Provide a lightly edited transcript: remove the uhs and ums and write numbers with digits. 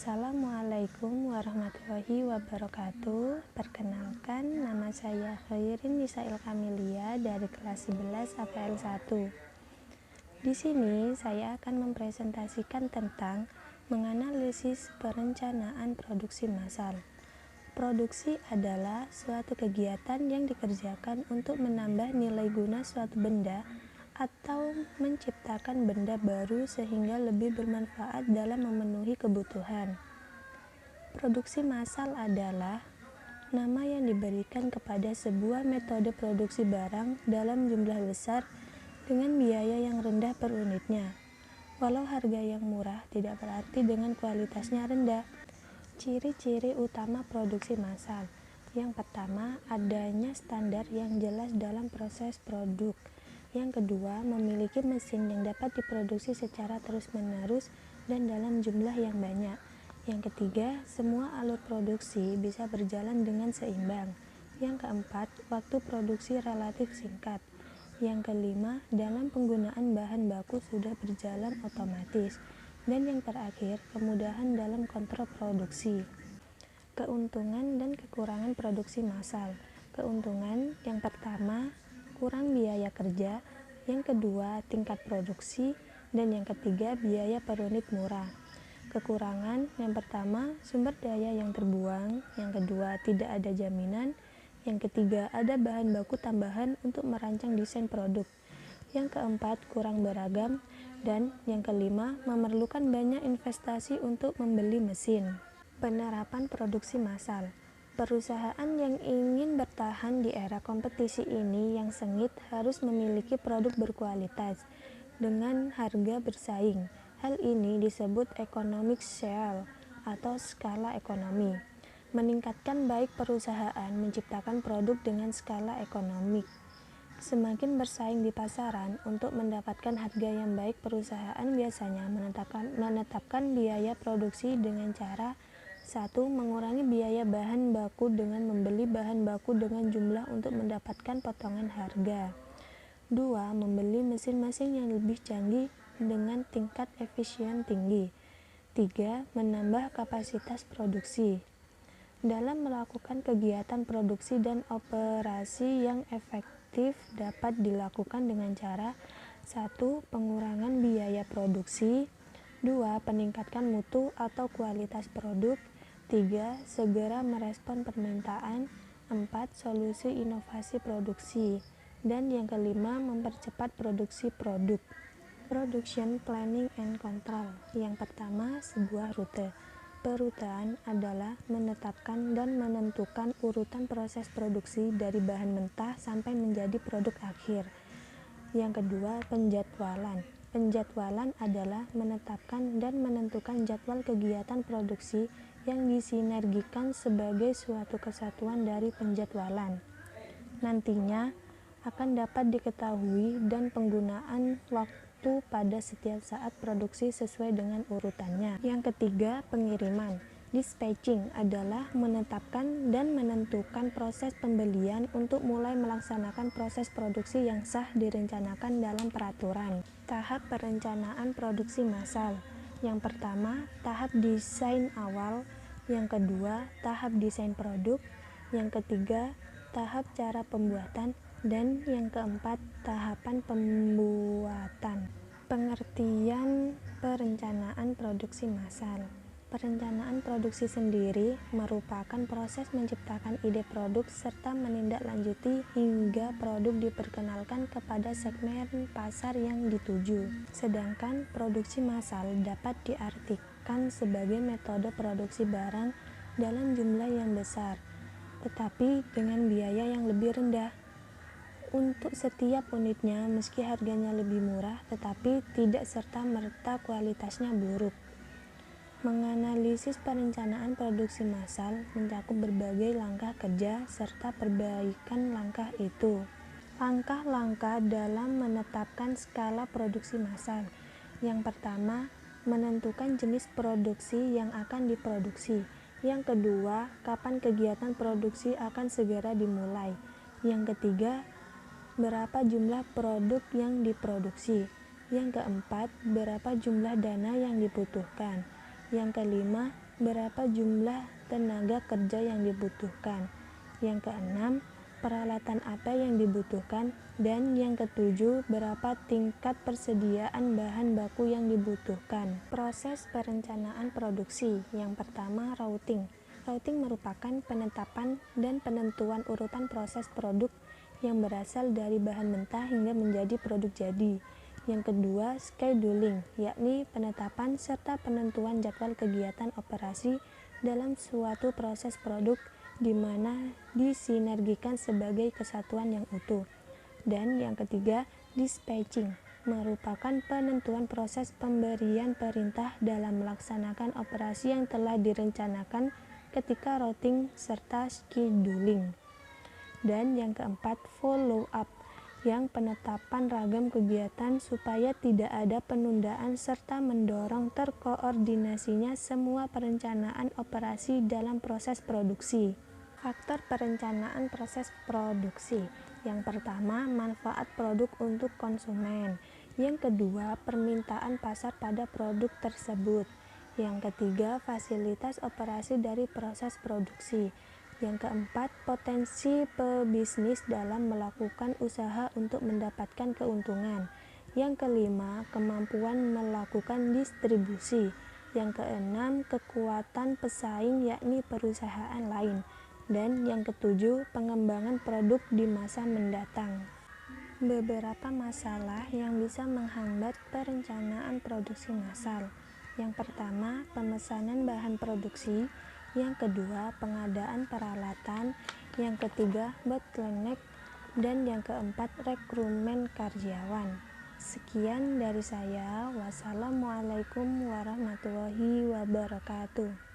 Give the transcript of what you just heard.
Assalamualaikum warahmatullahi wabarakatuh. Perkenalkan, nama saya Khairin Nisail Kamilia dari kelas 11 APL 1. Di sini saya akan mempresentasikan tentang menganalisis perencanaan produksi massal. Produksi adalah suatu kegiatan yang dikerjakan untuk menambah nilai guna suatu benda atau menciptakan benda baru sehingga lebih bermanfaat dalam memenuhi kebutuhan. Produksi massal adalah nama yang diberikan kepada sebuah metode produksi barang dalam jumlah besar dengan biaya yang rendah per unitnya. Walau harga yang murah tidak berarti dengan kualitasnya rendah. Ciri-ciri utama produksi massal. Yang pertama, adanya standar yang jelas dalam proses produk. Yang kedua, memiliki mesin yang dapat diproduksi secara terus-menerus dan dalam jumlah yang banyak. Yang ketiga, semua alur produksi bisa berjalan dengan seimbang. Yang keempat, waktu produksi relatif singkat. Yang kelima, dalam penggunaan bahan baku sudah berjalan otomatis. Dan yang terakhir, kemudahan dalam kontrol produksi. Keuntungan dan kekurangan produksi massal. Keuntungan yang pertama, kurang biaya kerja, yang kedua tingkat produksi, dan yang ketiga biaya per unit murah. Kekurangan yang pertama, sumber daya yang terbuang, yang kedua tidak ada jaminan, yang ketiga ada bahan baku tambahan untuk merancang desain produk, yang keempat kurang beragam, dan yang kelima memerlukan banyak investasi untuk membeli mesin. Penerapan produksi massal. Perusahaan yang ingin bertahan di era kompetisi ini yang sengit harus memiliki produk berkualitas dengan harga bersaing. Hal ini disebut economic scale atau skala ekonomi. Meningkatkan baik perusahaan menciptakan produk dengan skala ekonomik. Semakin bersaing di pasaran untuk mendapatkan harga yang baik, perusahaan biasanya menetapkan biaya produksi dengan cara 1. Mengurangi biaya bahan baku dengan membeli bahan baku dengan jumlah untuk mendapatkan potongan harga. 2. Membeli mesin-mesin yang lebih canggih dengan tingkat efisien tinggi. 3. Menambah kapasitas produksi. Dalam melakukan kegiatan produksi dan operasi yang efektif dapat dilakukan dengan cara 1. Pengurangan biaya produksi. 2. Peningkatkan mutu atau kualitas produk. 3. Segera merespon permintaan. 4. Solusi inovasi produksi. Dan yang kelima, mempercepat produksi produk. Production Planning and Control. Yang pertama, sebuah rute. Perutean adalah menetapkan dan menentukan urutan proses produksi dari bahan mentah sampai menjadi produk akhir. Yang kedua, penjadwalan. Penjadwalan adalah menetapkan dan menentukan jadwal kegiatan produksi yang disinergikan sebagai suatu kesatuan dari penjadwalan. Nantinya akan dapat diketahui dan penggunaan waktu pada setiap saat produksi sesuai dengan urutannya. Yang ketiga, pengiriman. Dispatching adalah menetapkan dan menentukan proses pembelian untuk mulai melaksanakan proses produksi yang sah direncanakan dalam peraturan. Tahap perencanaan produksi massal. Yang pertama, tahap desain awal. Yang kedua, tahap desain produk. Yang ketiga, tahap cara pembuatan. Dan yang keempat, tahapan pembuatan. Pengertian perencanaan produksi massal. Perencanaan produksi sendiri merupakan proses menciptakan ide produk serta menindaklanjuti hingga produk diperkenalkan kepada segmen pasar yang dituju. Sedangkan produksi massal dapat diartikan sebagai metode produksi barang dalam jumlah yang besar, tetapi dengan biaya yang lebih rendah. Untuk setiap unitnya, meski harganya lebih murah, tetapi tidak serta-merta kualitasnya buruk. Menganalisis perencanaan produksi massal mencakup berbagai langkah kerja serta perbaikan langkah itu. Langkah-langkah dalam menetapkan skala produksi massal. Yang pertama, menentukan jenis produksi yang akan diproduksi. Yang kedua, kapan kegiatan produksi akan segera dimulai. Yang ketiga, berapa jumlah produk yang diproduksi. Yang keempat, berapa jumlah dana yang dibutuhkan. Yang kelima, berapa jumlah tenaga kerja yang dibutuhkan. Yang keenam, peralatan apa yang dibutuhkan. Dan yang ketujuh, berapa tingkat persediaan bahan baku yang dibutuhkan. Proses perencanaan produksi. Yang pertama, routing. Routing merupakan penetapan dan penentuan urutan proses produk yang berasal dari bahan mentah hingga menjadi produk jadi. Yang kedua, scheduling, yakni penetapan serta penentuan jadwal kegiatan operasi dalam suatu proses produk di mana disinergikan sebagai kesatuan yang utuh. Dan yang ketiga, dispatching, merupakan penentuan proses pemberian perintah dalam melaksanakan operasi yang telah direncanakan ketika routing serta scheduling. Dan yang keempat, follow up, yang penetapan ragam kegiatan supaya tidak ada penundaan serta mendorong terkoordinasinya semua perencanaan operasi dalam proses produksi. Faktor perencanaan proses produksi. Yang pertama, manfaat produk untuk konsumen. Yang kedua, permintaan pasar pada produk tersebut. Yang ketiga, fasilitas operasi dari proses produksi. Yang keempat, potensi pebisnis dalam melakukan usaha untuk mendapatkan keuntungan. Yang kelima, kemampuan melakukan distribusi. Yang keenam, kekuatan pesaing yakni perusahaan lain. Dan yang ketujuh, pengembangan produk di masa mendatang. Beberapa masalah yang bisa menghambat perencanaan produksi massal. Yang pertama, pemesanan bahan produksi. Yang kedua, pengadaan peralatan. Yang ketiga, bottleneck. Dan yang keempat, rekrumen karyawan. Sekian dari saya. Wassalamualaikum warahmatullahi wabarakatuh.